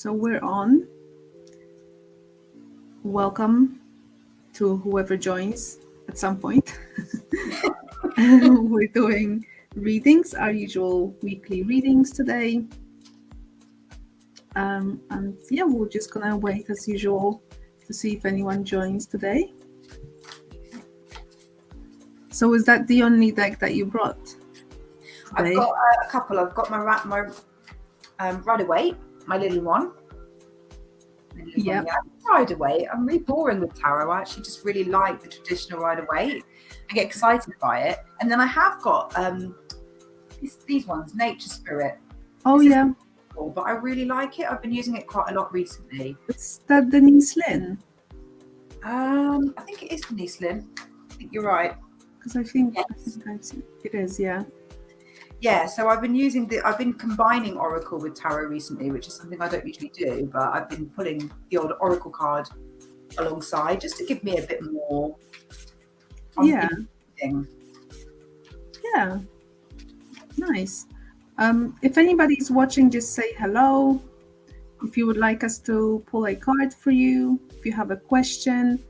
So we're on. Welcome to whoever joins at some point. We're doing readings, our usual weekly readings today. And yeah, we're just gonna wait as usual to see if anyone joins today. So is that the only deck that you brought today? I've got a couple. I've got my Rider-Waite, my little one. Yeah. Rider-Waite. I'm really boring with tarot. I actually just really like the traditional Rider-Waite. I get excited by it. And then I have got these ones, Nature Spirit. Oh, yeah. Cool, but I really like it. I've been using it quite a lot recently. Is that Denise Lynn? I think it is Denise Lynn. I think you're right. Because I think I've seen it is, yeah. Yeah, so I've been combining Oracle with Tarot recently, which is something I don't usually do, but I've been pulling the old Oracle card alongside just to give me a bit more. Yeah. Yeah. Nice. If anybody's watching, just say hello. If you would like us to pull a card for you, if you have a question,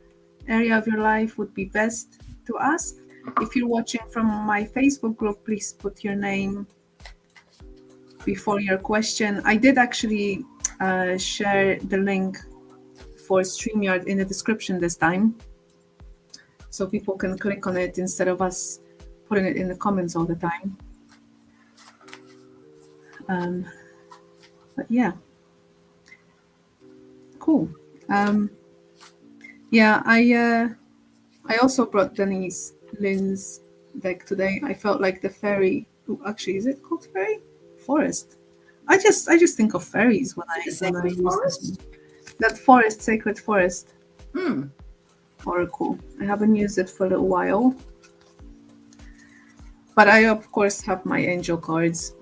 area of your life would be best to ask. If you're watching from my Facebook group, please put your name before your question. I did actually share the link for StreamYard in the description this time, so people can click on it instead of us putting it in the comments all the time. But yeah, cool. Yeah, I also brought Denise Lynn's deck today. I felt like the fairy. Actually, is it called fairy? Forest. I just think of fairies when I use this. That forest, sacred forest. Oracle. I haven't used it for a little while, but I of course have my angel cards.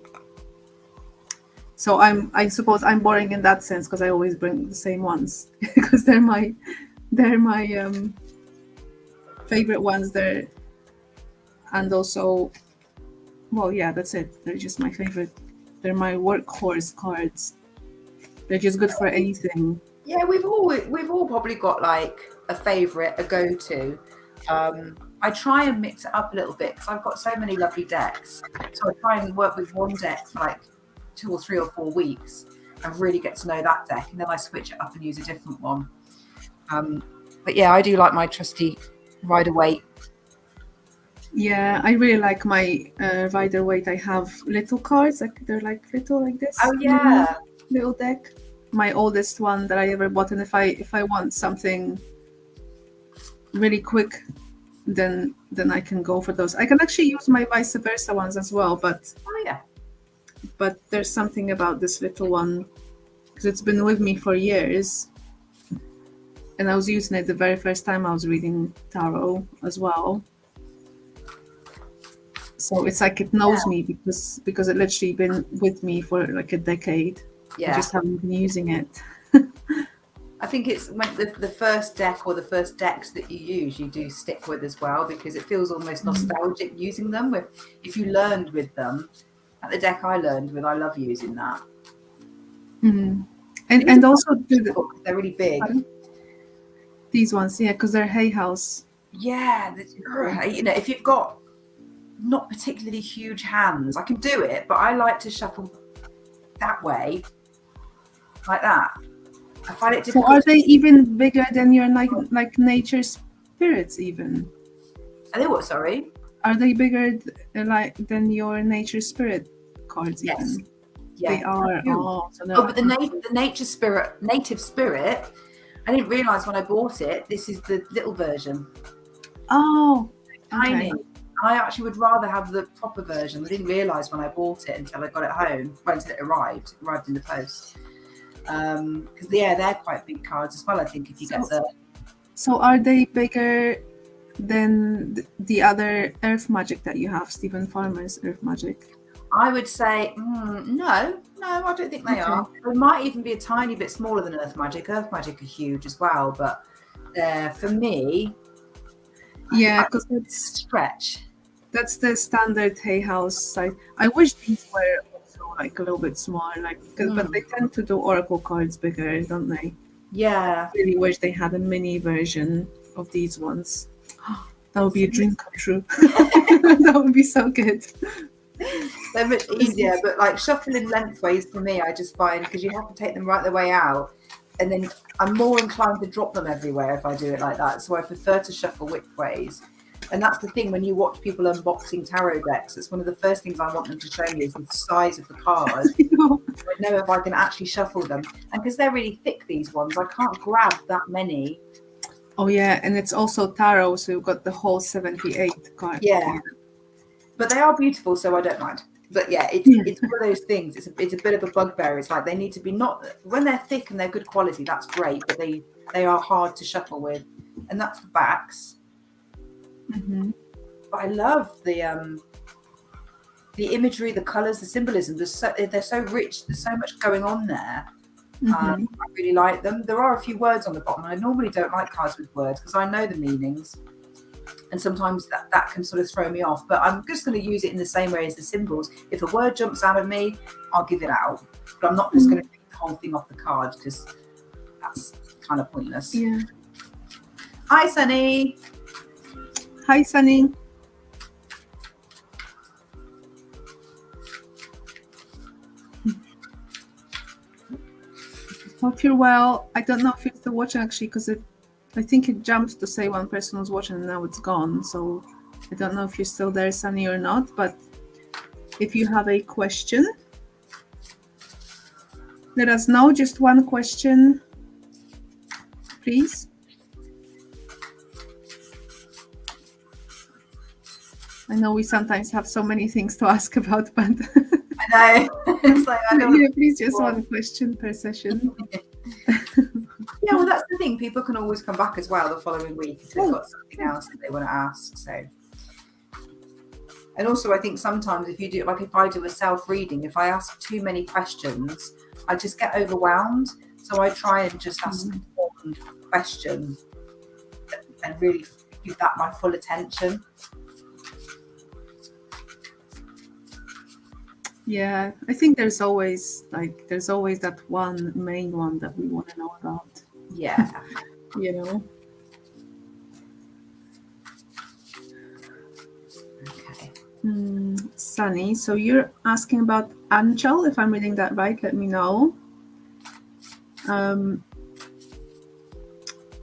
So I suppose I'm boring in that sense because I always bring the same ones because they're my favorite ones there. And also, well, yeah, that's it. They're just my favorite. They're my workhorse cards. They're just good for anything. Yeah, we've all probably got like a favorite, a go-to. I try and mix it up a little bit because I've got so many lovely decks. So I try and work with one deck for like 2 or 3 or 4 weeks and really get to know that deck, and then I switch it up and use a different one. But yeah, I do like my trusty Rider-Waite. Yeah, I really like my Rider-Waite. I have little cards, like they're like little like this. Oh yeah, little deck. My oldest one that I ever bought, and if I want something really quick, then I can go for those. I can actually use my vice versa ones as well, but but there's something about this little one because it's been with me for years, and I was using it the very first time I was reading tarot as well. So it's like it knows me because it literally been with me for like a decade. I just haven't been using it. I think it's when the first deck or the first decks that you use, you do stick with as well because it feels almost nostalgic using them. If you learned with them, like the deck I learned with, I love using that. And also they're really big. These ones, yeah, because they're Hay House. Yeah, you know, if you've got not particularly huge hands, I can do it, but I like to shuffle that way, like that. I find it difficult. So are they even bigger than your like nature spirits even? Are they what, sorry? Are they bigger than your nature spirit cards even? Yeah. They are. But the native spirit, I didn't realise when I bought it, this is the little version. Oh, tiny. I actually would rather have the proper version. I didn't realise when I bought it until I got it home, until it arrived in the post. Because they're quite big cards as well, I think, if you get the... So are they bigger than the other Earth Magic that you have, Stephen Farmer's Earth Magic? I would say, no, I don't think they are. They might even be a tiny bit smaller than Earth Magic. Earth Magic are huge as well, but for me... Yeah, because that's stretch. That's the standard Hay House size. I wish these were also like a little bit smaller, but they tend to do oracle cards bigger, don't they? Yeah. I really wish they had a mini version of these ones. That would be a dream come true. That would be so good. They're much easier, but like shuffling lengthways for me, I just find, because you have to take them right the way out, and then I'm more inclined to drop them everywhere if I do it like that. So I prefer to shuffle widthways. And that's the thing, when you watch people unboxing tarot decks, it's one of the first things I want them to show me is the size of the card. I know if I can actually shuffle them. And because they're really thick, these ones, I can't grab that many. Oh yeah, and it's also tarot, so you've got the whole 78 card. Yeah. But they are beautiful, so I don't mind. But yeah, it's one of those things. It's a bit of a bugbear. It's like they need to be when they're thick and they're good quality, that's great, but they are hard to shuffle with. And that's the backs. Mm-hmm. But I love the imagery, the colours, the symbolism. They're so rich. There's so much going on there. I really like them. There are a few words on the bottom. I normally don't like cards with words because I know the meanings. And sometimes that can sort of throw me off. But I'm just going to use it in the same way as the symbols. If a word jumps out of me, I'll give it out. But I'm not just going to read the whole thing off the card because that's kind of pointless. Yeah. Hi, Sunny. Hi, Sunny. Hope you're well. I don't know if you're still watching actually, because I think it jumped to say one person was watching and now it's gone. So I don't know if you're still there, Sunny, or not. But if you have a question, let us know. Just one question, please. I know we sometimes have so many things to ask about, but I know. It's like, I don't please, just one question per session. Yeah, well, that's the thing. People can always come back as well the following week if they've got something else that they want to ask. So, and also, I think sometimes if you do, like if I do a self-reading, if I ask too many questions, I just get overwhelmed. So I try and just ask one question and really give that my full attention. Yeah, I think there's always that one main one that we want to know about. Yeah. You know. Okay. Sunny, so you're asking about Anchal, if I'm reading that right, let me know.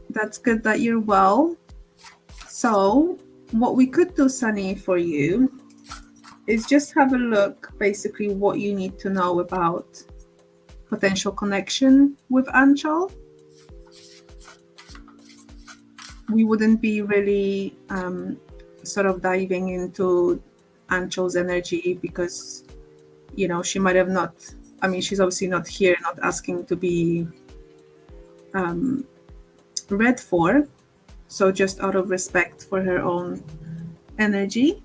That's good that you're well. So what we could do, Sunny, for you is just have a look, basically, what you need to know about potential connection with Anchal. We wouldn't be really sort of diving into Anchal's energy because, you know, she might have not, I mean, she's obviously not here, not asking to be read for. So just out of respect for her own energy.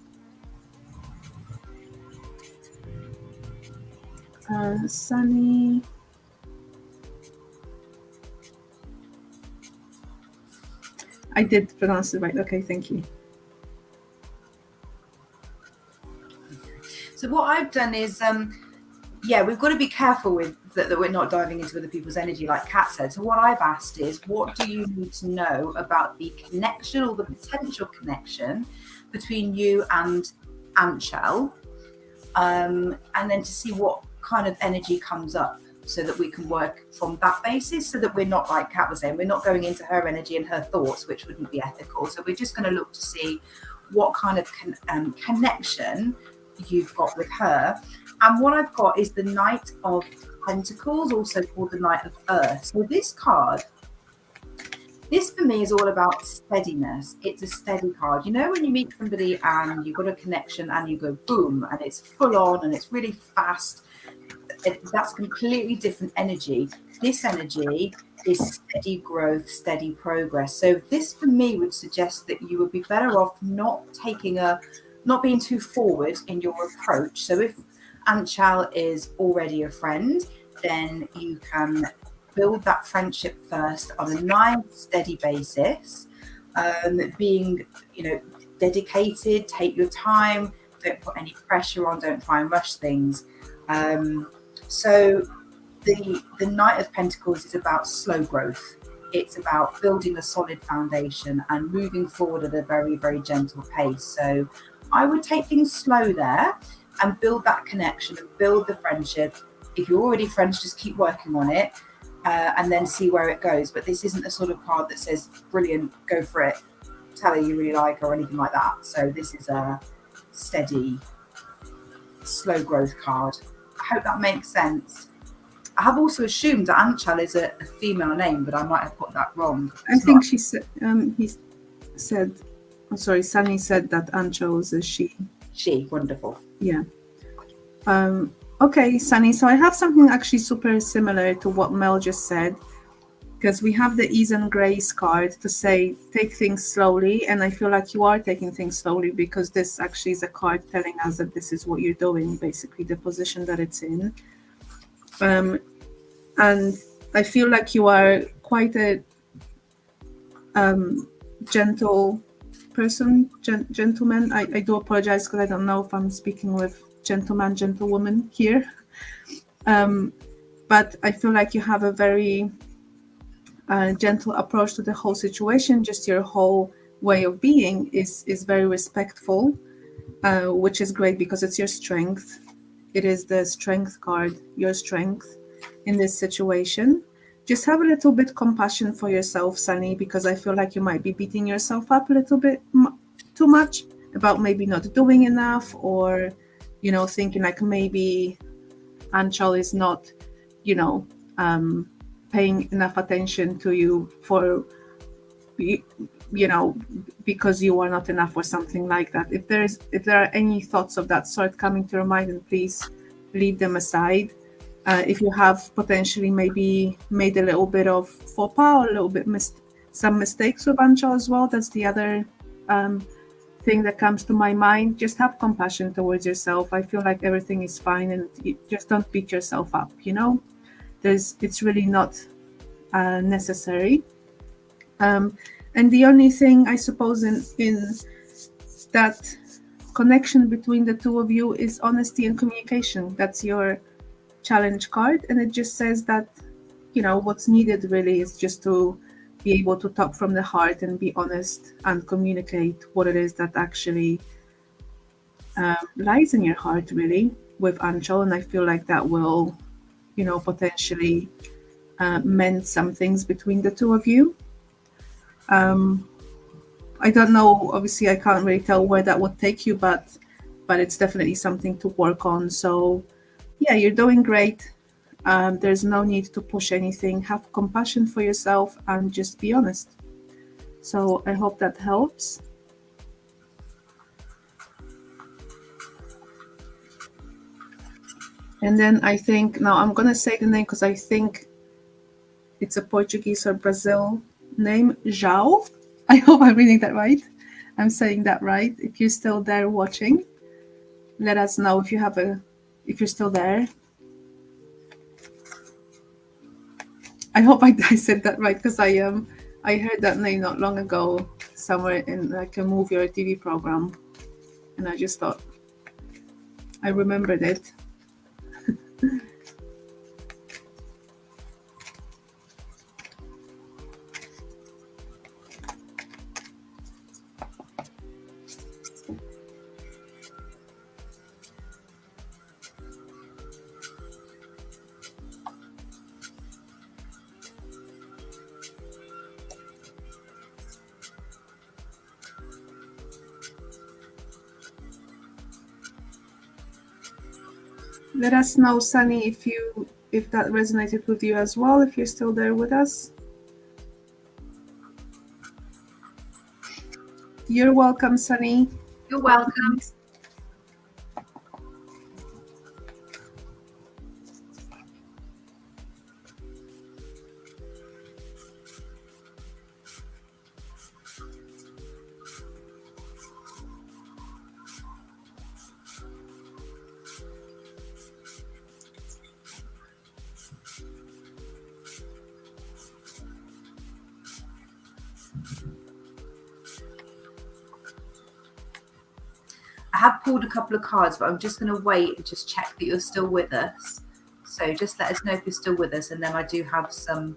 Sunny. I did pronounce it right. Okay, thank you. So what I've done is, we've got to be careful with that we're not diving into other people's energy, like Kat said. So what I've asked is, what do you need to know about the connection or the potential connection between you and Anchal? And then to see what kind of energy comes up so that we can work from that basis, so that we're not, like Kat was saying, we're not going into her energy and her thoughts, which wouldn't be ethical. So we're just going to look to see what kind of connection you've got with her. And what I've got is the Knight of Pentacles, also called the Knight of Earth. So this card, this for me is all about steadiness. It's a steady card. You know, when you meet somebody and you've got a connection and you go boom and it's full on and it's really fast, that's completely different energy. This energy is steady growth, steady progress. So this for me would suggest that you would be better off not being too forward in your approach. So if Anchal is already a friend, then you can build that friendship first on a nice, steady basis, being, dedicated. Take your time. Don't put any pressure on. Don't try and rush things. So the Knight of Pentacles is about slow growth. It's about building a solid foundation and moving forward at a very, very gentle pace. So I would take things slow there and build that connection and build the friendship. If you're already friends, just keep working on it and then see where it goes. But this isn't the sort of card that says, brilliant, go for it, tell her you really like her or anything like that. So this is a steady, slow growth card. I hope that makes sense. I have also assumed that Anchal is a female name, but I might have got that wrong. I think she said, he said, I'm sorry, Sunny said that Ancho is a she. She, wonderful. Yeah. Okay, Sunny, so I have something actually super similar to what Mel just said, because we have the ease and grace card to say, take things slowly. And I feel like you are taking things slowly because this actually is a card telling us that this is what you're doing, basically the position that it's in. And I feel like you are quite a gentle person, gentleman. I do apologize because I don't know if I'm speaking with gentleman, gentlewoman here. But I feel like you have a very gentle approach to the whole situation. Just your whole way of being is very respectful, which is great because it's your strength. It is the strength card, your strength in this situation. Just have a little bit compassion for yourself, Sunny, because I feel like you might be beating yourself up a little bit too much about maybe not doing enough, or, you know, thinking like maybe Anchal is not, you know, paying enough attention to you for, you know, because you are not enough or something like that. If there are any thoughts of that sort coming to your mind, then please leave them aside. If you have potentially maybe made a little bit of faux pas or a little bit some mistakes with Anchal as well, that's the other thing that comes to my mind. Just have compassion towards yourself. I feel like everything is fine, and just don't beat yourself up, you know. It's really not necessary. And the only thing I suppose in that connection between the two of you is honesty and communication. That's your challenge card, and it just says that, you know, what's needed really is just to be able to talk from the heart and be honest and communicate what it is that actually lies in your heart, really, with Anchal. And I feel like that will, you know, potentially mend some things between the two of you. I don't know, obviously I can't really tell where that would take you, but it's definitely something to work on. So yeah, you're doing great. There's no need to push anything. Have compassion for yourself and just be honest. So I hope that helps. And then I think, now I'm going to say the name because I think it's a Portuguese or Brazil name, João. I hope I'm reading that right. I'm saying that right. If you're still there watching, let us know if you're still there. I hope I said that right, because I heard that name not long ago somewhere in like a movie or a TV program, and I just thought I remembered it. Let us know, Sunny, if that resonated with you as well, if you're still there with us. You're welcome, Sunny. You're welcome. I have pulled a couple of cards, but I'm just going to wait and just check that you're still with us. So just let us know if you're still with us, and then I do have a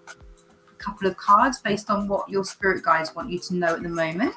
couple of cards based on what your spirit guides want you to know at the moment.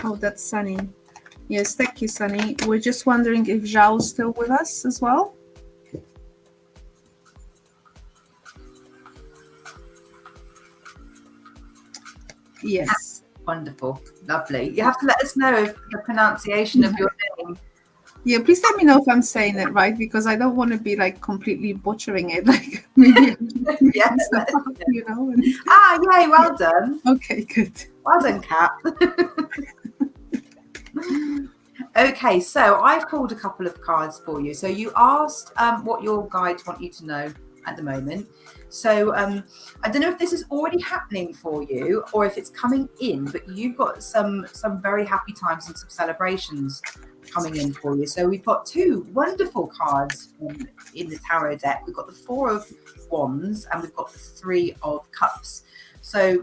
Oh, that's Sunny. Yes, thank you, Sunny. We're just wondering if Zhao's still with us as well. Yes. Wonderful. Lovely. You have to let us know if the pronunciation of your name. Yeah, please let me know if I'm saying it right, because I don't want to be like completely butchering it. Like maybe, Yes, you know. Yay, well done. Okay, good. Well done, Kat. Okay, so I've pulled a couple of cards for you. So you asked what your guides want you to know at the moment. So I don't know if this is already happening for you or if it's coming in, but you've got some very happy times and some celebrations coming in for you. So we've got two wonderful cards in the tarot deck. We've got the Four of Wands and we've got the Three of Cups. So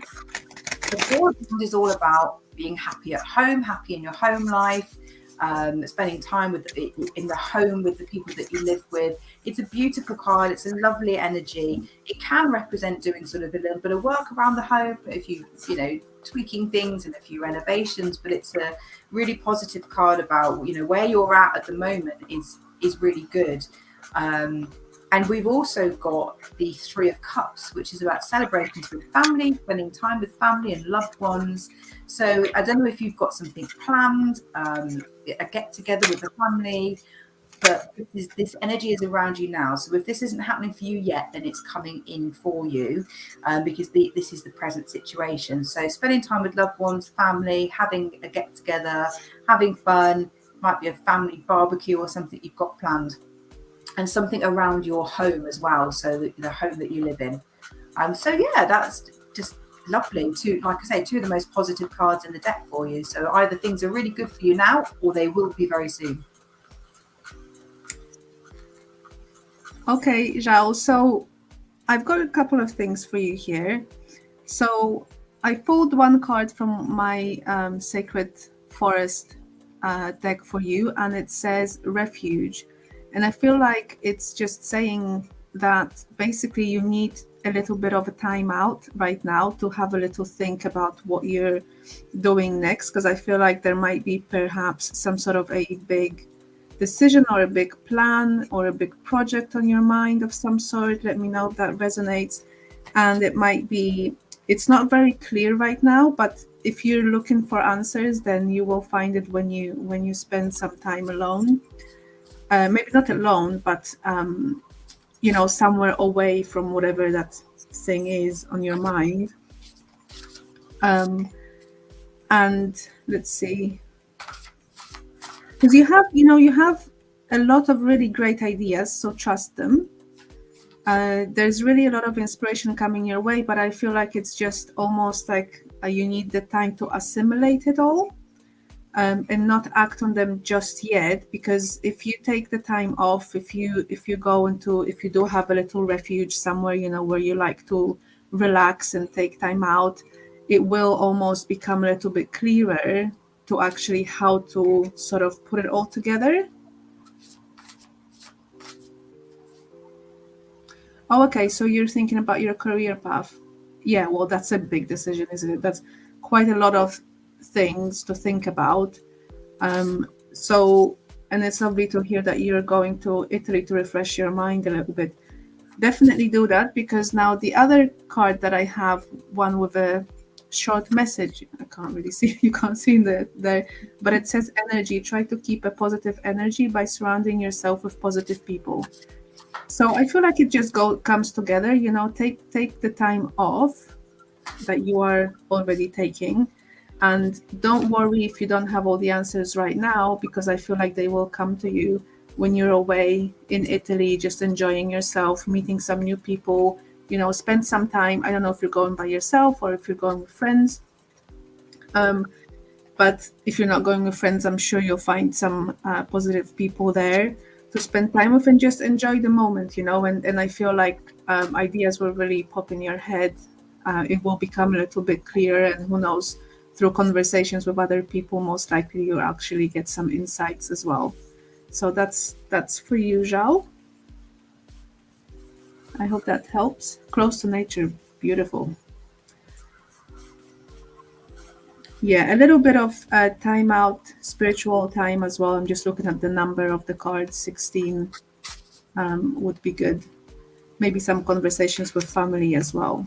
the Four of Wands is all about being happy at home, happy in your home life, spending time in the home with the people that you live with. It's a beautiful card. It's a lovely energy. It can represent doing sort of a little bit of work around the home, if you know, tweaking things and a few renovations. But it's a really positive card about, you know, where you're at the moment is really good. And we've also got the Three of Cups, which is about celebrations with family, spending time with family and loved ones. So I don't know if you've got something planned, a get together with the family, but this energy is around you now. So if this isn't happening for you yet, then it's coming in for you, because this is the present situation. So spending time with loved ones, family, having a get together, having fun, might be a family barbecue or something you've got planned. And something around your home as well, so the home that you live in. So yeah, that's just lovely. Like I say, two of the most positive cards in the deck for you. So either things are really good for you now, or they will be very soon. Okay, Zhao. So I've got a couple of things for you here. So I pulled one card from my Sacred Forest deck for you, and it says Refuge. And I feel like it's just saying that basically you need a little bit of a time out right now to have a little think about what you're doing next, because I feel like there might be perhaps some sort of a big decision or a big plan or a big project on your mind of some sort. Let me know if that resonates. And it might be, it's not very clear right now, but if you're looking for answers, then you will find it when you spend some time alone. Maybe not alone, but you know, somewhere away from whatever that thing is on your mind. And let's see, because you have a lot of really great ideas, so trust them. There's really a lot of inspiration coming your way, but I feel like it's just almost like you need the time to assimilate it all. And not act on them just yet, because if you take the time off, if you do have a little refuge somewhere, you know, where you like to relax and take time out, it will almost become a little bit clearer to actually how to sort of put it all together. Oh, okay, so you're thinking about your career path. Yeah, well, that's a big decision, isn't it? That's quite a lot of things to think about. So, and it's lovely to hear that you're going to Italy to refresh your mind a little bit. Definitely do that, because now the other card that I have, one with a short message, I can't really see, you can't see there, but it says energy. Try to keep a positive energy by surrounding yourself with positive people. So I feel like it just comes together, you know, take the time off that you are already taking. And don't worry if you don't have all the answers right now, because I feel like they will come to you when you're away in Italy, just enjoying yourself, meeting some new people, spend some time. I don't know if you're going by yourself or if you're going with friends. But if you're not going with friends, I'm sure you'll find some positive people there to spend time with and just enjoy the moment, and I feel like ideas will really pop in your head. It will become a little bit clearer, and who knows, through conversations with other people, most likely you'll actually get some insights as well. So that's for you, Zhao. I hope that helps. Close to nature, beautiful. Yeah, a little bit of time out, spiritual time as well. I'm just looking at the number of the cards. 16 would be good. Maybe some conversations with family as well.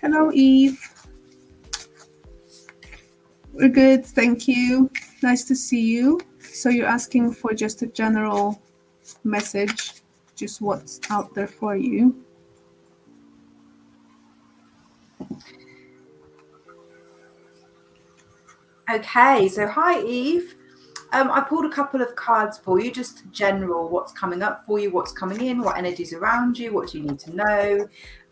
Hello, Eve. We're good, thank you. Nice to see you. So you're asking for just a general message, just what's out there for you. Okay, so hi Eve. I pulled a couple of cards for you, just general, what's coming up for you, what's coming in, what energies around you, what do you need to know.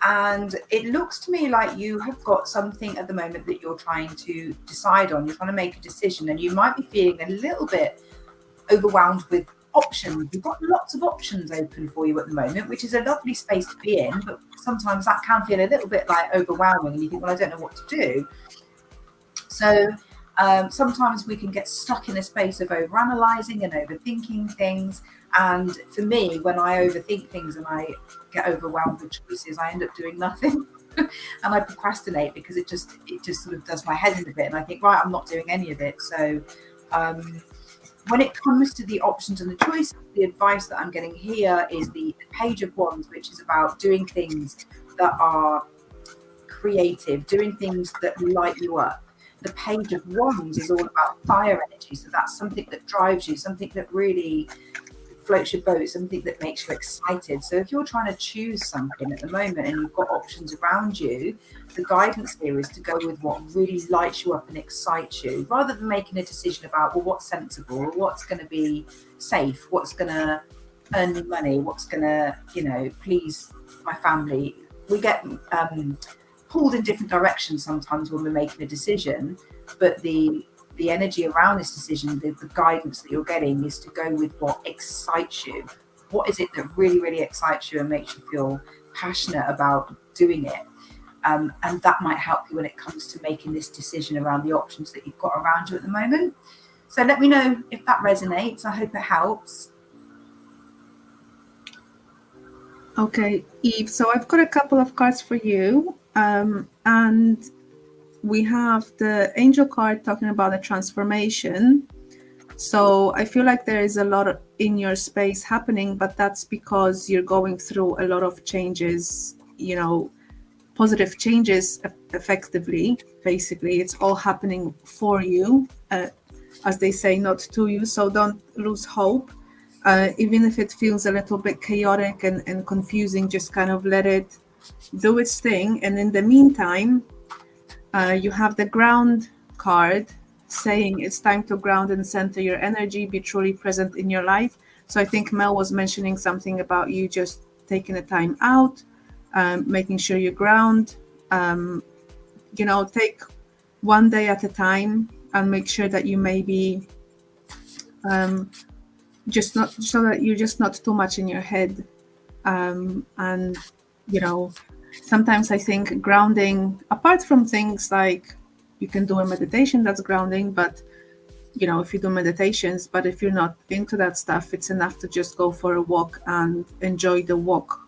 And it looks to me like you have got something at the moment that you're trying to decide on. You're trying to make a decision, and you might be feeling a little bit overwhelmed with options. You've got lots of options open for you at the moment, which is a lovely space to be in, but sometimes that can feel a little bit like overwhelming, and you think, well, I don't know what to do. So sometimes we can get stuck in a space of overanalyzing and overthinking things. And for me, when I overthink things and I get overwhelmed with choices, I end up doing nothing. And I procrastinate because it just sort of does my head in a bit. And I think, right, I'm not doing any of it. So when it comes to the options and the choices, the advice that I'm getting here is the Page of Wands, which is about doing things that are creative, doing things that light you up. The Page of Wands is all about fire energy. So that's something that drives you, something that really floats your boat, something that makes you excited. So if you're trying to choose something at the moment and you've got options around you, the guidance here is to go with what really lights you up and excites you, rather than making a decision about, well, what's sensible, or what's going to be safe, what's going to earn me money, what's going to, please my family. We get pulled in different directions sometimes when we're making a decision, but the energy around this decision, the guidance that you're getting is to go with what excites you. What is it that really, really excites you and makes you feel passionate about doing it? And that might help you when it comes to making this decision around the options that you've got around you at the moment. So let me know if that resonates. I hope it helps. Okay, Eve, so I've got a couple of cards for you. And we have the angel card talking about a transformation. So I feel like there is a lot in your space happening, but that's because you're going through a lot of changes, positive changes effectively. Basically, it's all happening for you, as they say, not to you. So don't lose hope. Even if it feels a little bit chaotic and confusing, just kind of let it do its thing. And in the meantime, you have the ground card saying it's time to ground and center your energy, be truly present in your life. So I think Mel was mentioning something about you just taking a time out, making sure you ground, take one day at a time and make sure that you maybe just not, so that you're just not too much in your head. And sometimes I think grounding, apart from things like you can do a meditation that's grounding, but if you do meditations, but if you're not into that stuff, it's enough to just go for a walk and enjoy the walk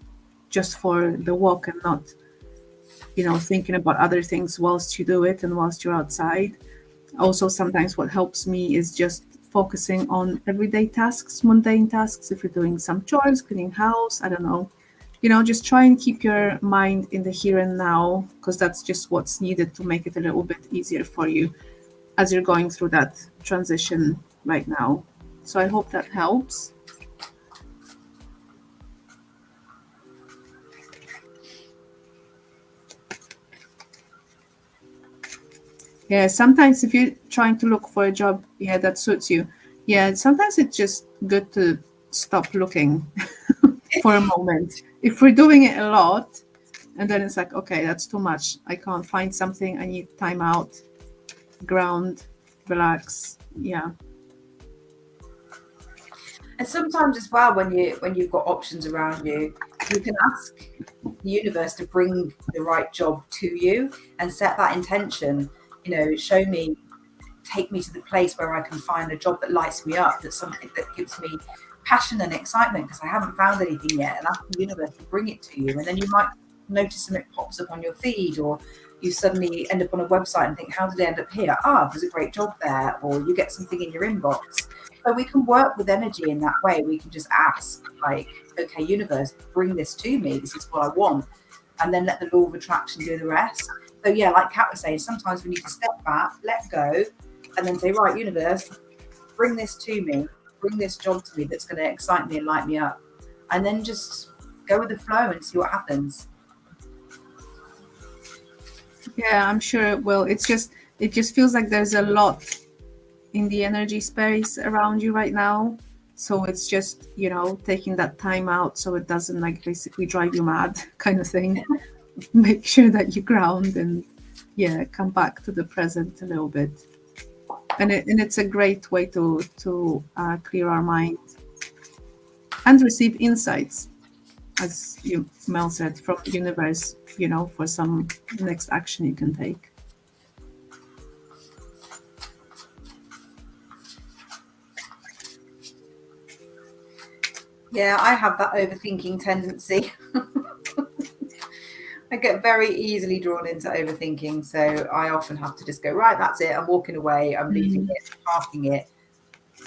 just for the walk and not thinking about other things whilst you do it and whilst you're outside. Also, sometimes what helps me is just focusing on everyday tasks, mundane tasks. If you're doing some chores, cleaning house, I don't know, just try and keep your mind in the here and now, because that's just what's needed to make it a little bit easier for you as you're going through that transition right now. So I hope that helps. Yeah, sometimes if you're trying to look for a job, that suits you. Yeah, sometimes it's just good to stop looking for a moment. If we're doing it a lot, and then it's like, okay, that's too much. I can't find something. I need time out, ground, relax. Yeah. And sometimes as well, when you've got options around you, you can ask the universe to bring the right job to you and set that intention. Show me, take me to the place where I can find a job that lights me up, that's something that gives me passion and excitement because I haven't found anything yet, and ask the universe to bring it to you. And then you might notice something pops up on your feed, or you suddenly end up on a website and think, how did I end up here? There's a great job there. Or you get something in your inbox. So we can work with energy in that way. We can just ask, like, okay, universe, bring this to me. This is what I want. And then let the law of attraction do the rest. So yeah, like Kat was saying, sometimes we need to step back, let go, and then say, right, universe, bring this to me. Bring this job to me that's going to excite me and light me up. And then just go with the flow and see what happens. Yeah, I'm sure it will. It just feels like there's a lot in the energy space around you right now. So it's just, taking that time out so it doesn't like basically drive you mad kind of thing. Make sure that you ground and come back to the present a little bit. And it's a great way to clear our mind and receive insights, as Mel said, from the universe, for some next action you can take. Yeah, I have that overthinking tendency. I get very easily drawn into overthinking. So I often have to just go, right, that's it. I'm walking away. I'm leaving it, parking it.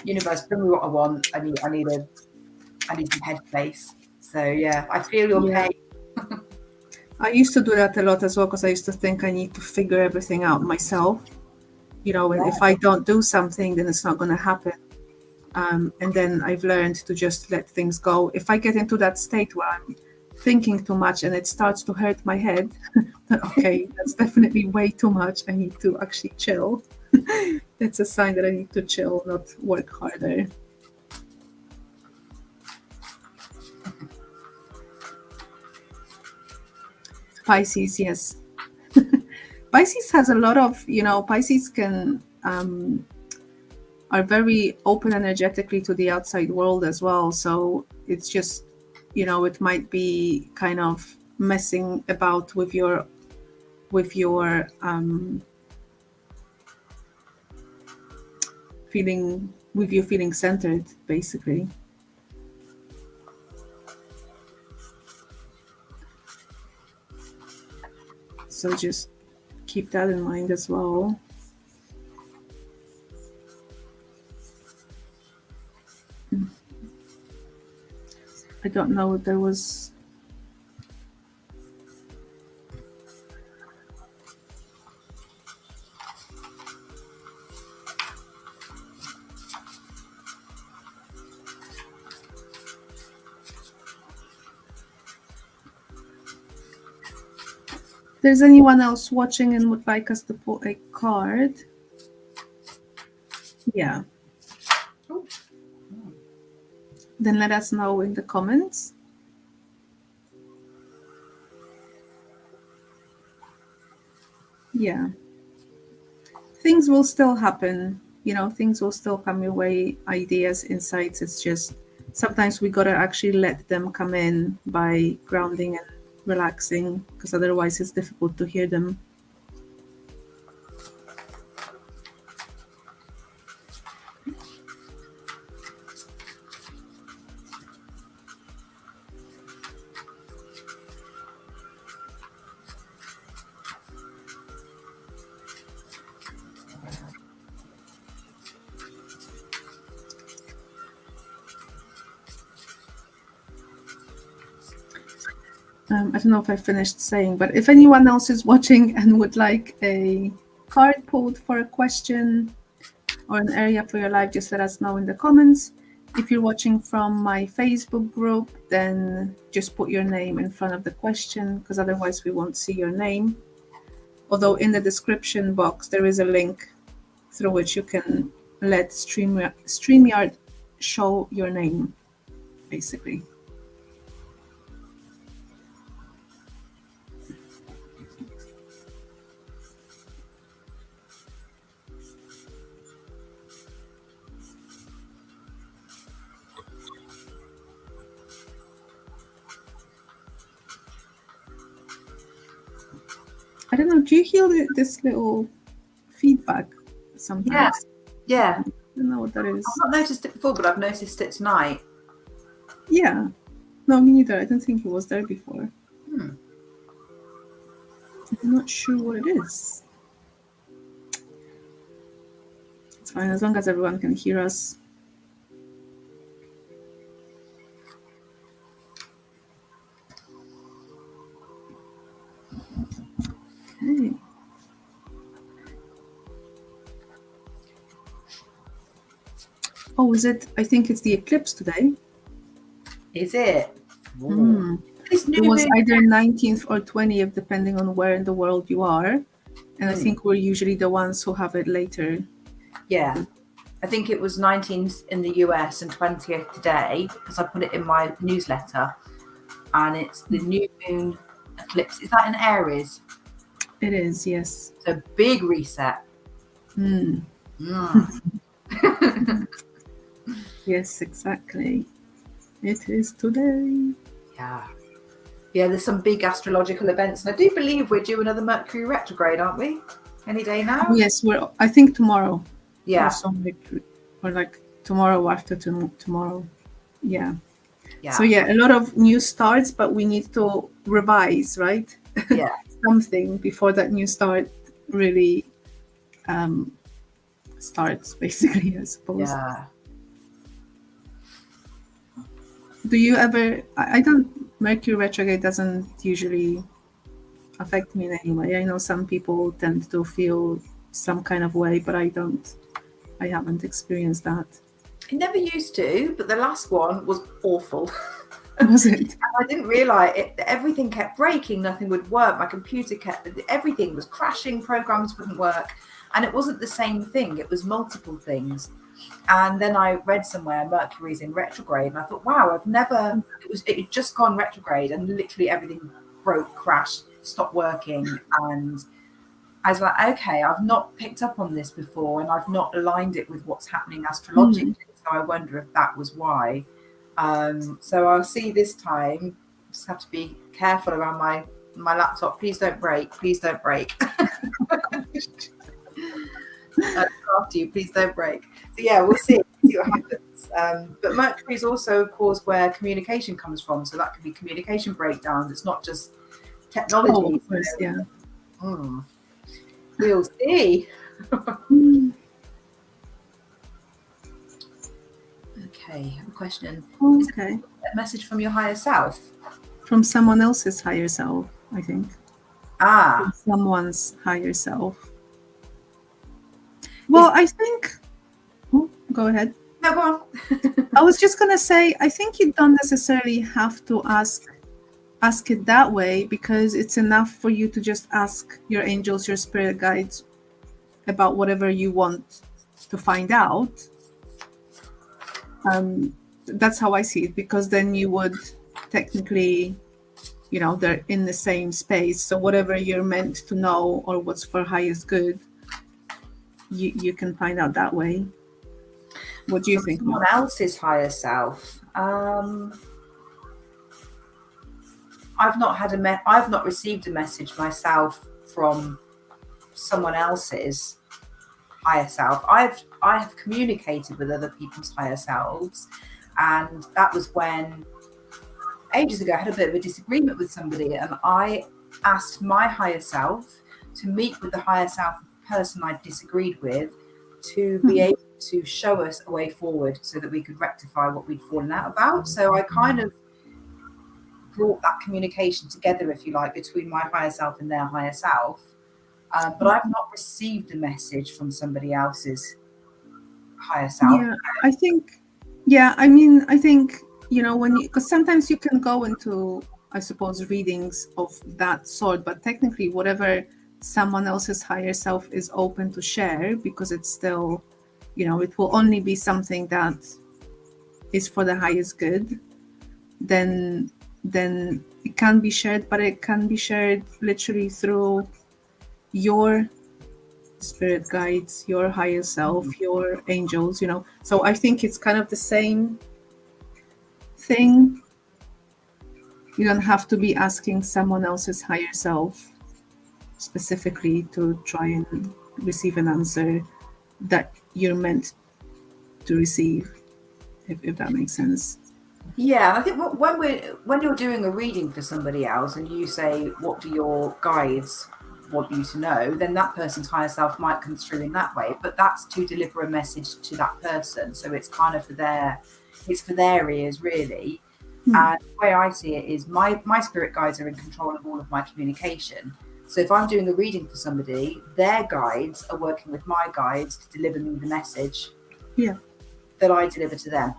Universe, bring me what I want. I need some headspace. So yeah, I feel your pain. I used to do that a lot as well, because I used to think I need to figure everything out myself. And if I don't do something, then it's not going to happen. And then I've learned to just let things go. If I get into that state where I'm thinking too much and it starts to hurt my head, okay, that's definitely way too much. I need to actually chill. That's a sign that I need to chill, not work harder. Pisces, yes. Pisces has a lot of, Pisces can are very open energetically to the outside world as well. So it's just, it might be kind of messing about with your feeling centered, basically. So just keep that in mind as well. I don't know if there was... If there's anyone else watching and would like us to pull a card, then let us know in the comments. Yeah. Things will still happen, things will still come your way, ideas, insights. It's just sometimes we gotta actually let them come in by grounding and relaxing, because otherwise it's difficult to hear them. I don't know if I finished saying, but if anyone else is watching and would like a card pulled for a question or an area for your life, just let us know in the comments. If you're watching from my Facebook group, then just put your name in front of the question, because otherwise we won't see your name. Although in the description box there is a link through which you can let StreamYard show your name, basically. I don't know, do you hear this little feedback sometimes? Yeah. I don't know what that is. I've not noticed it before, but I've noticed it tonight. Yeah. No, me neither. I don't think it was there before. Hmm. I'm not sure what it is. It's fine, as long as everyone can hear us. Okay. Oh, is it? I think it's the eclipse today. Is it? Hmm. This It new was moon. either 19th or 20th, depending on where in the world you are. And I think we're usually the ones who have it later. Yeah. I think it was 19th in the US and 20th today, because I put it in my newsletter. And it's the new moon eclipse. Is that in Aries? It is, yes. So big reset. Mm. Mm. Yes, exactly. It is today. Yeah. Yeah, there's some big astrological events. And I do believe we're due another Mercury retrograde, aren't we? Any day now? Yes, I think tomorrow. Yeah. Or like tomorrow after tomorrow. Yeah. Yeah. So yeah, a lot of new starts, but we need to revise, right? Yeah. Something before that new start really starts, basically, I suppose. Yeah. Do you ever? I don't. Mercury retrograde doesn't usually affect me in any way. I know some people tend to feel some kind of way, but I don't. I haven't experienced that. It never used to, but the last one was awful. Was it? I didn't realise it. Everything kept breaking. Nothing would work. My computer everything was crashing. Programs wouldn't work, and it wasn't the same thing. It was multiple things. And then I read somewhere Mercury's in retrograde, and I thought, wow, it had just gone retrograde, and literally everything broke, crashed, stopped working, and I was like, okay, I've not picked up on this before, and I've not aligned it with what's happening astrologically. So I wonder if that was why. So I'll see this time. Just have to be careful around my laptop. Please don't break. Please don't break. After you, please don't break. So yeah, we'll see what happens. But Mercury is also, of course, where communication comes from. So that could be communication breakdowns. It's not just technology. Oh, of course, yeah. We'll see. Okay, a question. Okay. A message from your higher self? From someone else's higher self, I think. From someone's higher self. Well, I think... Oh, go ahead. No, go on. I was just going to say, I think you don't necessarily have to ask it that way, because it's enough for you to just ask your angels, your spirit guides about whatever you want to find out. That's how I see it, because then you would technically, they're in the same space. So whatever you're meant to know or what's for highest good, you can find out that way. What do you think? Someone else's higher self. I've not received a message myself from someone else's higher self. I have communicated with other people's higher selves, and that was when ages ago I had a bit of a disagreement with somebody, and I asked my higher self to meet with the higher self of the person I disagreed with to be able to show us a way forward so that we could rectify what we'd fallen out about. So I kind of brought that communication together, if you like, between my higher self and their higher self. But I've not received a message from somebody else's higher self. Yeah, I think, because sometimes you can go into, I suppose, readings of that sort, but technically whatever someone else's higher self is open to share, because it's still, it will only be something that is for the highest good, then it can be shared, but it can be shared literally through your spirit guides, your higher self, your angels, So I think it's kind of the same thing. You don't have to be asking someone else's higher self specifically to try and receive an answer that you're meant to receive, if that makes sense. Yeah, I think when you're doing a reading for somebody else and you say, what do your guides want you to know, then that person's higher self might come through in that way, but that's to deliver a message to that person, so it's kind of for their ears, really. And the way I see it is my spirit guides are in control of all of my communication. So if I'm doing a reading for somebody, their guides are working with my guides to deliver me the message that I deliver to them.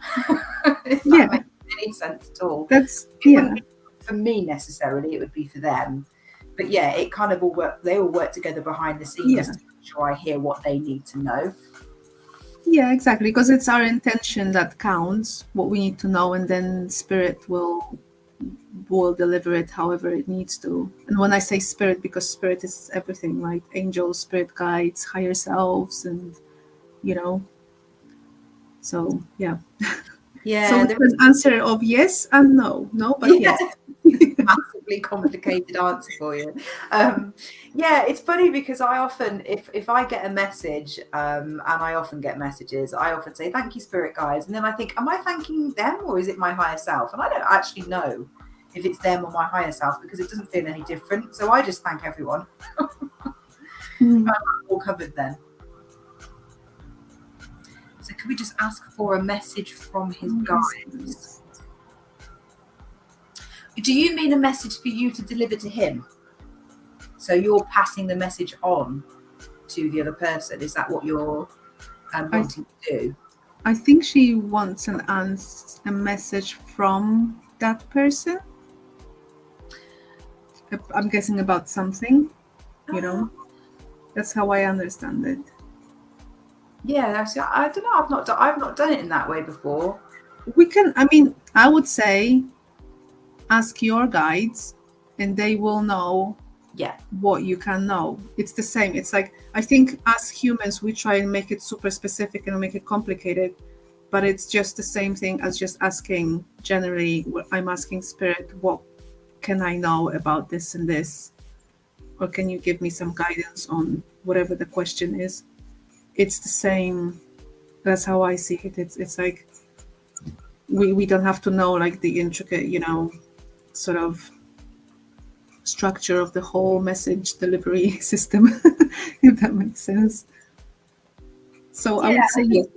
If that makes any sense at all. That's it wouldn't be for me necessarily, it would be for them. But yeah, it kind of they all work together behind the scenes to make sure I hear what they need to know. Yeah, exactly, because it's our intention that counts, what we need to know, and then spirit will deliver it however it needs to. And when I say spirit, because spirit is everything, like angels, spirit guides, higher selves, and so yeah. So it's an answer of yes and no, but yes. Massively complicated answer for you. Yeah, it's funny because I often, if I get a message, and I often get messages, I often say thank you, spirit guides, and then I think, am I thanking them or is it my higher self? And I don't actually know if it's them or my higher self, because it doesn't feel any different. So I just thank everyone. All covered then. So could we just ask for a message from his guides? Do you mean a message for you to deliver to him? So you're passing the message on to the other person. Is that what you're wanting to do? I think she wants a message from that person. I'm guessing about something, That's how I understand it. Yeah, I don't know. I've not done it in that way before. I would say ask your guides and they will know what you can know. It's the same. It's like, I think as humans, we try and make it super specific and make it complicated, but it's just the same thing as just asking generally. I'm asking spirit, what can I know about this and this? Or can you give me some guidance on whatever the question is? It's the same. That's how I see it. It's like we don't have to know like the intricate, sort of structure of the whole message delivery system, if that makes sense. So I would say yes.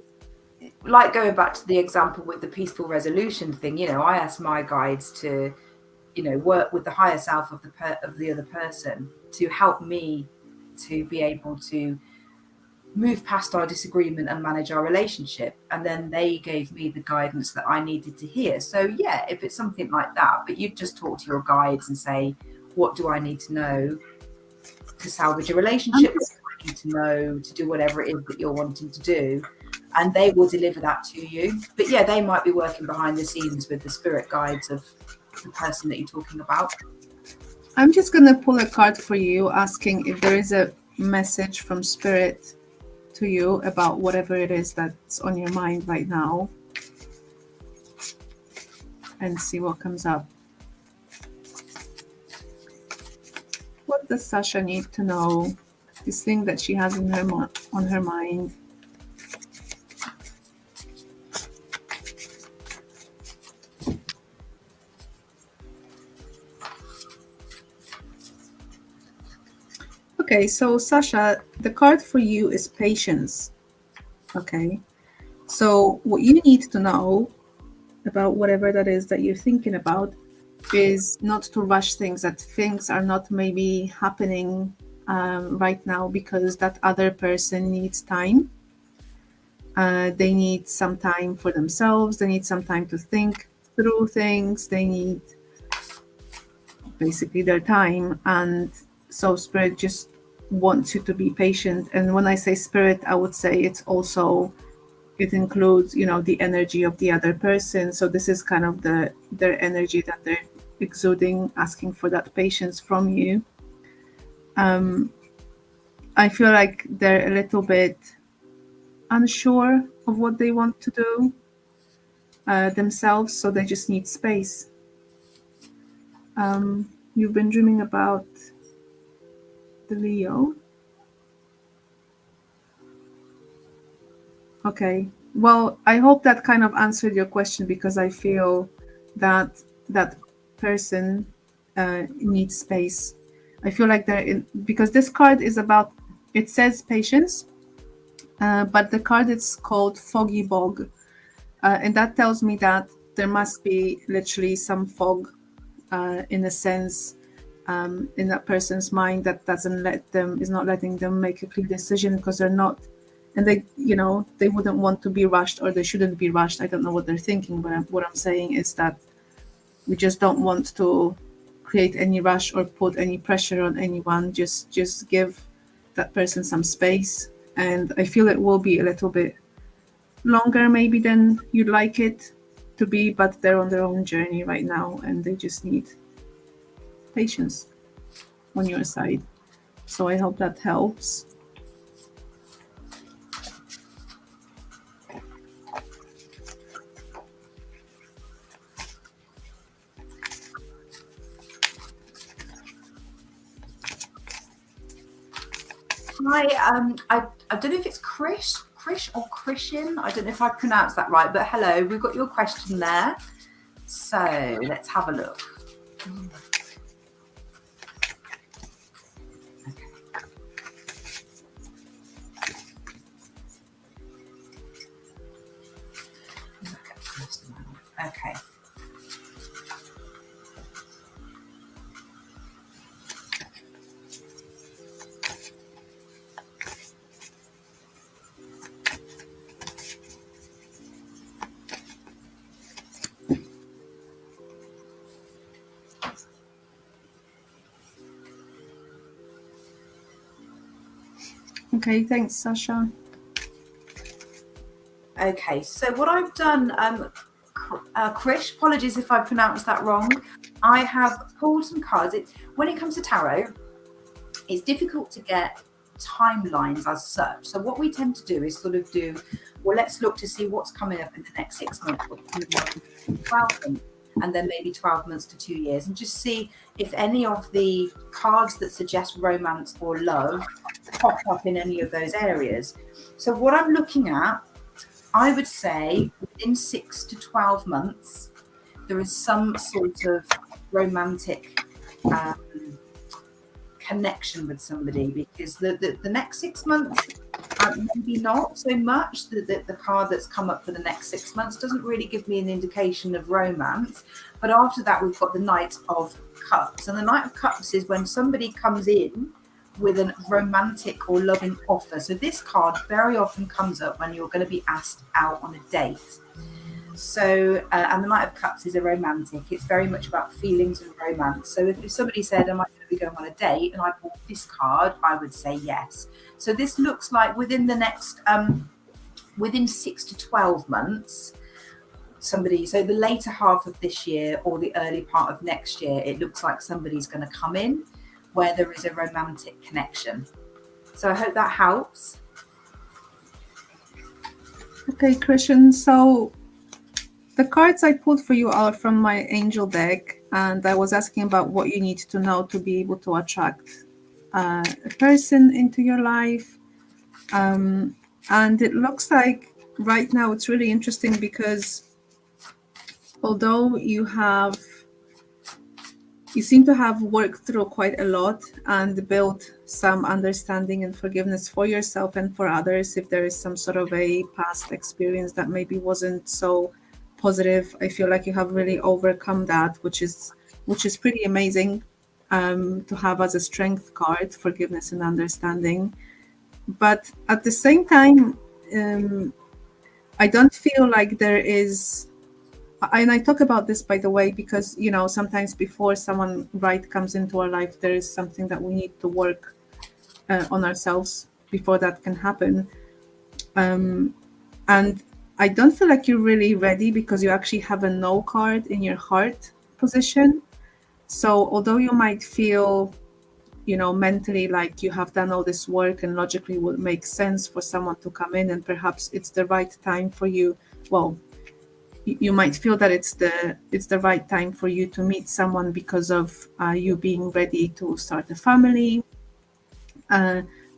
Like going back to the example with the peaceful resolution thing, I ask my guides to, work with the higher self of the other person to help me to be able to move past our disagreement and manage our relationship. And then they gave me the guidance that I needed to hear. So yeah, if it's something like that, but you'd just talk to your guides and say, what do I need to know to salvage a relationship? What do I need to know to do whatever it is that you're wanting to do? And they will deliver that to you. But yeah, they might be working behind the scenes with the spirit guides of the person that you're talking about. I'm just going to pull a card for you, asking if there is a message from spirit to you about whatever it is that's on your mind right now, and see what comes up. What does Sasha need to know? This thing that she has on her mind. Okay, so Sasha, the card for you is patience. Okay, so what you need to know about whatever that is that you're thinking about is not to rush things, that things are not maybe happening right now because that other person needs time. They need some time for themselves. They need some time to think through things. They need basically their time. And so Spirit just wants you to be patient. And when I say spirit, I would say it includes, the energy of the other person. So this is kind of their energy that they're exuding, asking for that patience from you. I feel like they're a little bit unsure of what they want to do themselves, so they just need space. You've been dreaming about the Leo. Okay. Well, I hope that kind of answered your question, because I feel that that person needs space. I feel like because this card is about, it says patience, but the card is called Foggy Bog. And that tells me that there must be literally some fog, in a sense, in that person's mind that is not letting them make a clear decision, because they're not, and they wouldn't want to be rushed, or they shouldn't be rushed. I don't know what they're thinking, but what I'm saying is that we just don't want to create any rush or put any pressure on anyone. Just give that person some space, and I feel it will be a little bit longer maybe than you'd like it to be, but they're on their own journey right now, and they just need patience on your side. So I hope that helps. I don't know if it's Krish or Krishin. I don't know if I pronounced that right, but hello, we've got your question there. So let's have a look. Okay. Okay, thanks, Sasha. Okay, so what I've done, Krish, apologies if I pronounced that wrong. I have pulled some cards. When it comes to tarot, it's difficult to get timelines as such. So what we tend to do is sort of well, let's look to see what's coming up in the next 6 months, 12 months, and then maybe 12 months to 2 years, and just see if any of the cards that suggest romance or love pop up in any of those areas. So what I'm looking at, I would say within 6 to 12 months, there is some sort of romantic connection with somebody, because the next 6 months, maybe not so much. The card that's come up for the next 6 months doesn't really give me an indication of romance. But after that, we've got the Knight of Cups. And the Knight of Cups is when somebody comes in with a romantic or loving offer. So this card very often comes up when you're going to be asked out on a date. So, and the Knight of Cups is a romantic. It's very much about feelings and romance. So if somebody said, am I going to be going on a date? And I bought this card, I would say yes. So this looks like within the next, within 6 to 12 months, so the later half of this year or the early part of next year, it looks like somebody's going to come in where there is a romantic connection. So I hope that helps. Okay, Christian. So the cards I pulled for you are from my angel deck, and I was asking about what you need to know to be able to attract a person into your life. And it looks like right now it's really interesting, because although you seem to have worked through quite a lot and built some understanding and forgiveness for yourself and for others, if there is some sort of a past experience that maybe wasn't so positive, I feel like you have really overcome that, which is pretty amazing to have as a strength card, forgiveness and understanding. But at the same time, I don't feel like there is, and I talk about this, by the way, because sometimes before someone right comes into our life, there is something that we need to work on ourselves before that can happen. And I don't feel like you're really ready because you actually have a no card in your heart position. So although you might feel, mentally like you have done all this work and logically would make sense for someone to come in and perhaps it's the right time for you. Well, you might feel that it's the right time for you to meet someone because of you being ready to start a family.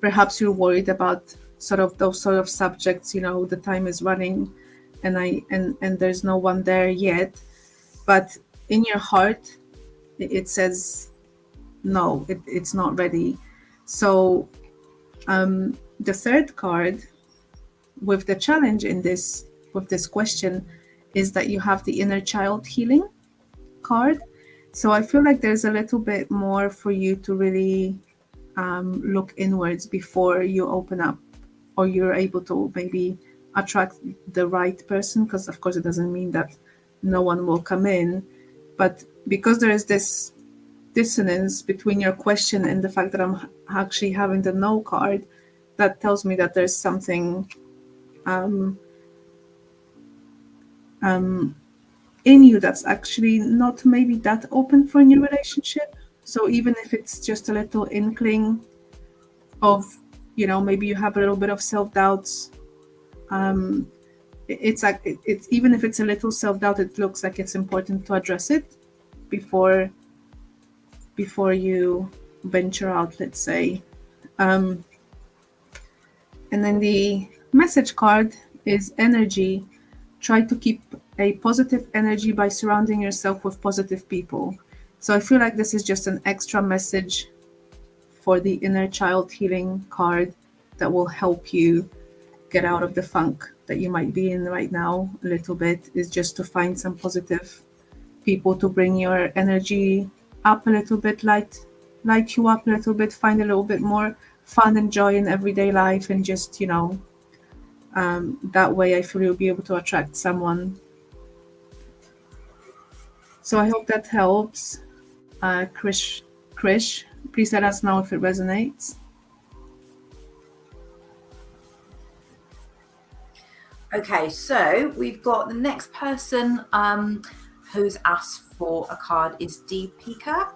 Perhaps you're worried about sort of those sort of subjects. The time is running, and there's no one there yet. But in your heart, it says no, it's not ready. So the third card with the challenge with this question is that you have the inner child healing card. So I feel like there's a little bit more for you to really look inwards before you open up, or you're able to maybe attract the right person, because of course it doesn't mean that no one will come in, but because there is this dissonance between your question and the fact that I'm actually having the no card, that tells me that there's something in you that's actually not maybe that open for a new relationship. So even if it's just a little inkling of, maybe you have a little bit of self-doubts, it's like it's even if it's a little self-doubt, it looks like it's important to address it before you venture out, let's say. And then the message card is energy. Try to keep a positive energy by surrounding yourself with positive people. So I feel like this is just an extra message for the inner child healing card that will help you get out of the funk that you might be in right now a little bit, is just to find some positive people to bring your energy up a little bit, light you up a little bit, find a little bit more fun and joy in everyday life, and just that way I feel you'll be able to attract someone. So I hope that helps. Krish, please let us know if it resonates. Okay, so we've got the next person who's asked for a card is Deepika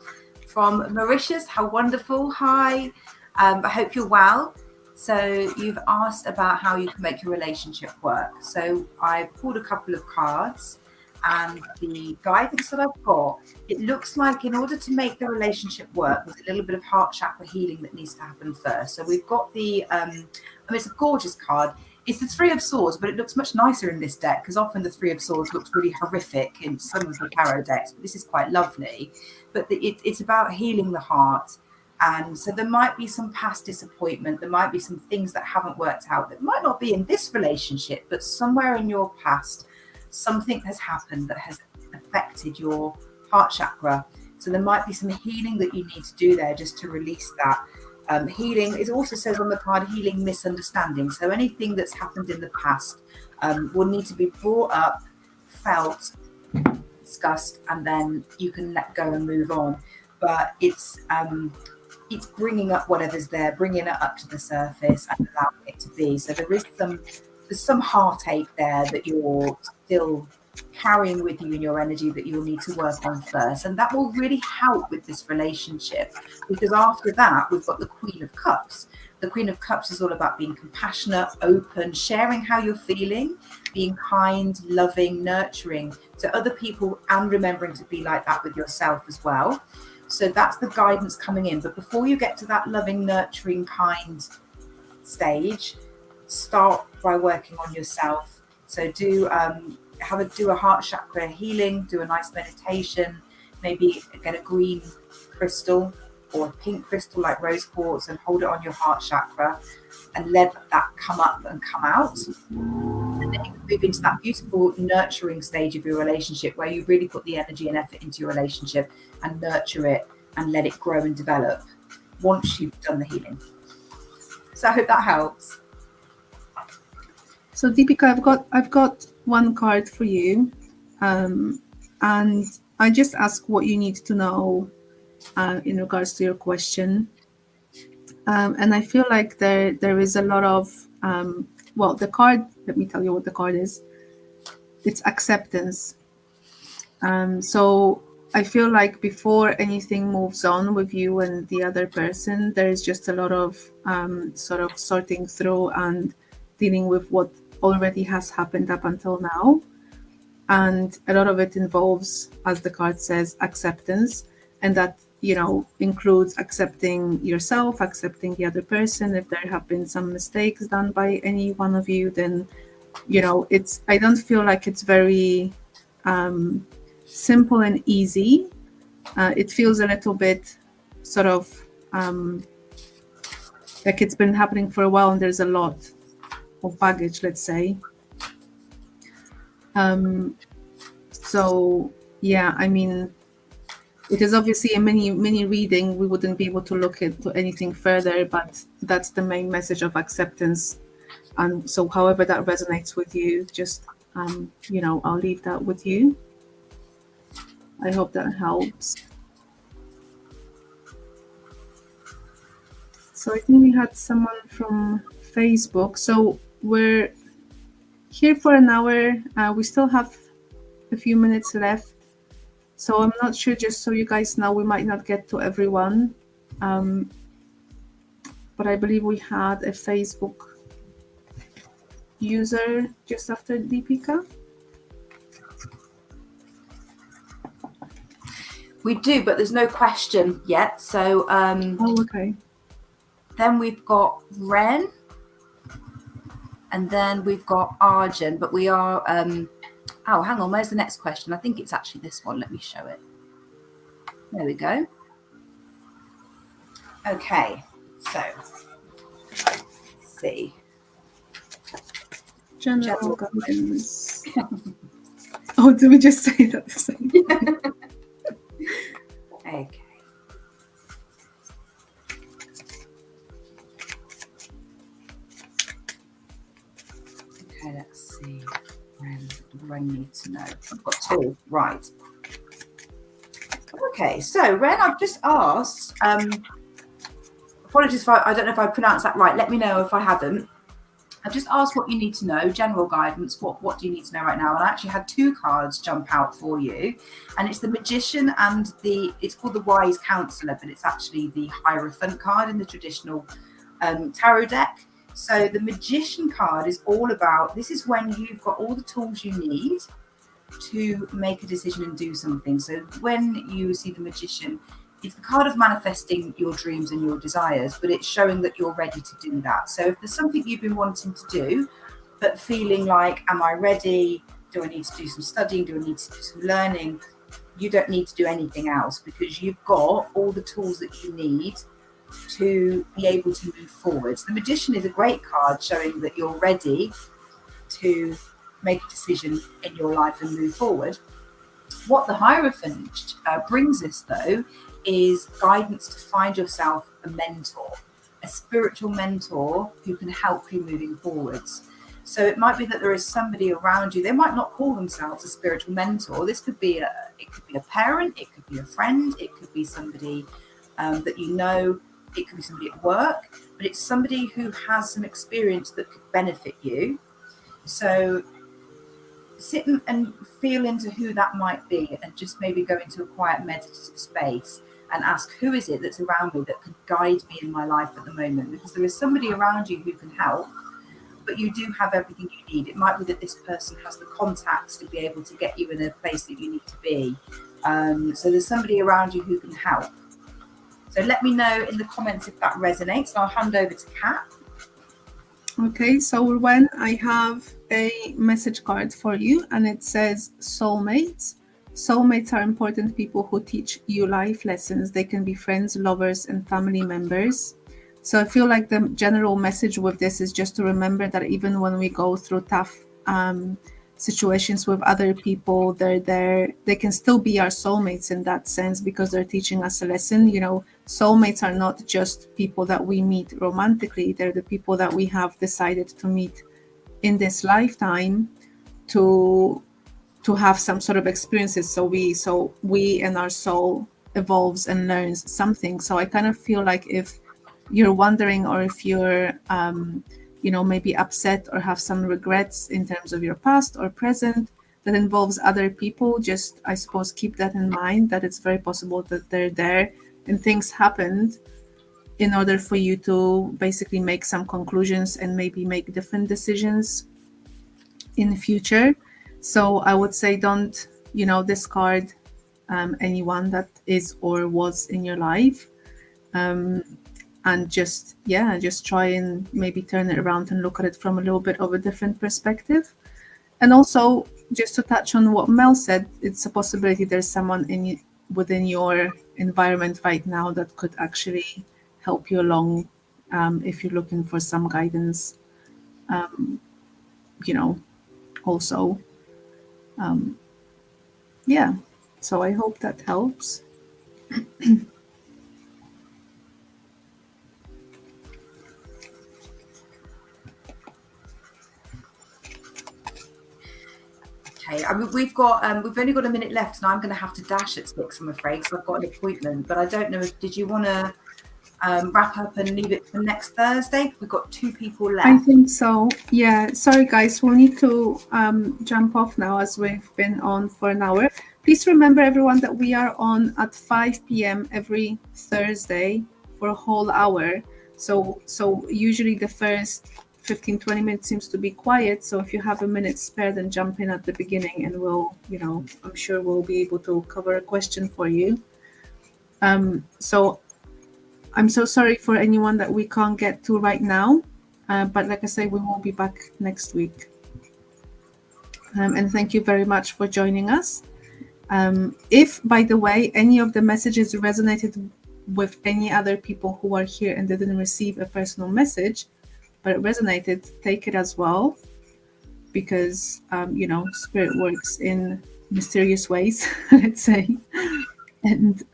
from Mauritius. How wonderful. Hi, I hope you're well. So you've asked about how you can make your relationship work. So I pulled a couple of cards, and the guidance that I've got, it looks like in order to make the relationship work, there's a little bit of heart chakra healing that needs to happen first. So we've got it's a gorgeous card. It's the Three of Swords, but it looks much nicer in this deck, because often the Three of Swords looks really horrific in some of the tarot decks, but this is quite lovely. But it's about healing the heart. And so there might be some past disappointment. There might be some things that haven't worked out that might not be in this relationship, but somewhere in your past, something has happened that has affected your heart chakra. So there might be some healing that you need to do there just to release that. Healing, it also says on the card, healing misunderstanding. So anything that's happened in the past will need to be brought up, felt, discussed, and then you can let go and move on. But it's bringing up whatever's there, bringing it up to the surface and allowing it to be. So there's some heartache there that you're still carrying with you in your energy that you'll need to work on first, and that will really help with this relationship, because after that we've got the Queen of Cups. The Queen of Cups is all about being compassionate, open, sharing how you're feeling, being kind, loving, nurturing to other people, and remembering to be like that with yourself as well. So that's the guidance coming in. But before you get to that loving, nurturing, kind stage, start by working on yourself. So do a heart chakra healing, do a nice meditation, maybe get a green crystal or a pink crystal like rose quartz and hold it on your heart chakra and let that come up and come out. And then you can move into that beautiful nurturing stage of your relationship where you really put the energy and effort into your relationship and nurture it and let it grow and develop once you've done the healing. So I hope that helps. So Deepika, I've got one card for you, and I just ask what you need to know in regards to your question. And I feel like there is a lot of well, the card. Let me tell you what the card is. It's acceptance. So I feel like before anything moves on with you and the other person, there is just a lot of sort of sorting through and dealing with what already has happened up until now. And a lot of it involves, as the card says, acceptance. And that, includes accepting yourself, accepting the other person. If there have been some mistakes done by any one of you, then, I don't feel like it's very simple and easy. It feels a little bit sort of like it's been happening for a while and there's a lot of baggage, let's say. So yeah, I mean, it is obviously a mini reading. We wouldn't be able to look into anything further, but that's the main message of acceptance. And so however that resonates with you, just I'll leave that with you. I hope that helps. So I think we had someone from Facebook. So we're here for an hour. We still have a few minutes left. So I'm not sure, just so you guys know, we might not get to everyone. But I believe we had a Facebook user just after Deepika. We do, but there's no question yet. So Okay. Then we've got Ren, and then we've got Arjun, but we are oh, hang on, where's the next question? I think it's actually this one. Let me show it. There we go. Okay, so let's see. General guidance. Oh, did we just say that the same? Okay. Okay, let's see. When do I need to know? I've got two. Right. Okay, so Ren, I've just asked. Apologies if I don't know if I pronounced that right. Let me know if I haven't. I've just asked what you need to know, general guidance. What do you need to know right now? And I actually had two cards jump out for you, and it's the Magician and it's called the Wise Counselor, but it's actually the Hierophant card in the traditional tarot deck. So the Magician card is all about, this is when you've got all the tools you need to make a decision and do something. So when you see the Magician, it's the card of manifesting your dreams and your desires, but it's showing that you're ready to do that. So if there's something you've been wanting to do, but feeling like, am I ready? Do I need to do some studying? Do I need to do some learning? You don't need to do anything else because you've got all the tools that you need to be able to move forwards. The Magician is a great card showing that you're ready to make a decision in your life and move forward. What the Hierophant brings us, though, is guidance to find yourself a mentor, a spiritual mentor who can help you moving forwards. So it might be that there is somebody around you. They might not call themselves a spiritual mentor. This could be it could be a parent, it could be a friend, it could be somebody that you know, it could be somebody at work, but it's somebody who has some experience that could benefit you. So sit and feel into who that might be, and just maybe go into a quiet meditative space and ask, who is it that's around me that could guide me in my life at the moment? Because there is somebody around you who can help, but you do have everything you need. It might be that this person has the contacts to be able to get you in a place that you need to be. So there's somebody around you who can help. So let me know in the comments if that resonates. I'll hand over to Kat. Okay, so when I have a message card for you, and it says soulmates. Soulmates are important people who teach you life lessons. They can be friends, lovers, and family members. So I feel like the general message with this is just to remember that even when we go through tough situations with other people, they're there. They can still be our soulmates in that sense because they're teaching us a lesson. You know, soulmates are not just people that we meet romantically. They're the people that we have decided to meet in this lifetime to have some sort of experiences. So we and our soul evolves and learns something. So I kind of feel like if you're wondering, or if you're maybe upset or have some regrets in terms of your past or present that involves other people, just, I suppose, keep that in mind, that it's very possible that they're there and things happened in order for you to basically make some conclusions and maybe make different decisions in the future. So I would say don't, discard anyone that is or was in your life. And just try and maybe turn it around and look at it from a little bit of a different perspective. And also, just to touch on what Mel said, it's a possibility there's someone within your environment right now that could actually help you along, if you're looking for some guidance, also. Yeah, so I hope that helps. Okay, I mean, we've only got a minute left, and I'm going to have to dash at 6, I'm afraid, because I've got an appointment. But I don't know, did you want to wrap up and leave it for next Thursday? We've got 2 people left. I think so. Yeah. Sorry, guys. We'll need to jump off now, as we've been on for an hour. Please remember, everyone, that we are on at 5 p.m. every Thursday for a whole hour. So usually the first 15-20 minutes seems to be quiet. So if you have a minute spare, then jump in at the beginning, and we'll, I'm sure we'll be able to cover a question for you. So I'm so sorry for anyone that we can't get to right now, but like I say, we will be back next week. And thank you very much for joining us. If, by the way, any of the messages resonated with any other people who are here and they didn't receive a personal message, but it resonated, take it as well, because, Spirit works in mysterious ways, let's say. And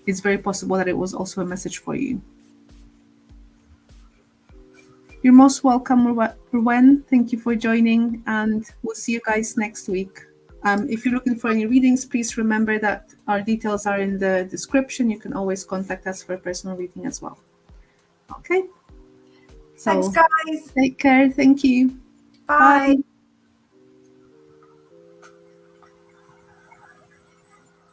it's very possible that it was also a message for you. You're most welcome, Ruwen. Thank you for joining, and we'll see you guys next week. If you're looking for any readings, please remember that our details are in the description. You can always contact us for a personal reading as well. Okay? So, thanks, guys. Take care. Thank you. Bye. Bye.